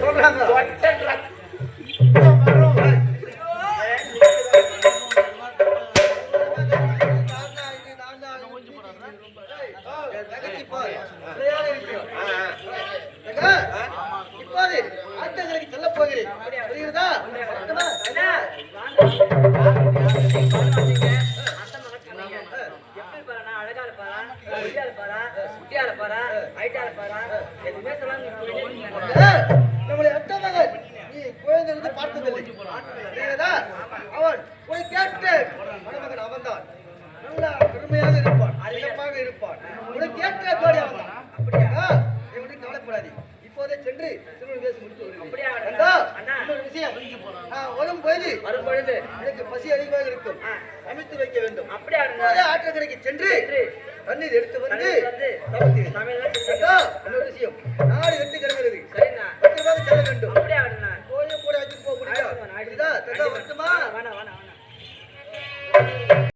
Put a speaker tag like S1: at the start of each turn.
S1: சொல்றாங்க இப்போது ஆட்டங்களுக்கு செல்ல போகிறேன். புரியுதா? நம்முடைய அட்ட மகன் நீ குழந்தை பார்த்ததில்லை. புரியுதா? அவன் போய் கேட்டு மணமகன் அவன்தான். நல்லா பெருமையாக இருப்பான், சிறப்பாக இருப்பான். உனக்கு ஏற்ற ஜோடி அவன்தான். அப்படியா? எப்படி கவலைப்படாதே. இப்போதே சென்று திருமணம் பேசி முடித்து வரும் பொழுது எனக்கு பசி அதிகமாக இருக்கும். சமைத்து வைக்க வேண்டும். அப்படியே ஆற்றங்கரைக்கு சென்று தண்ணீர் எடுத்து வந்து இன்னொரு விஷயம், நாடு வெட்டு கிடக்கிறது. பத்திரமாக செல்ல வேண்டும். கூட ஆச்சு போக முடியாது. வருமா?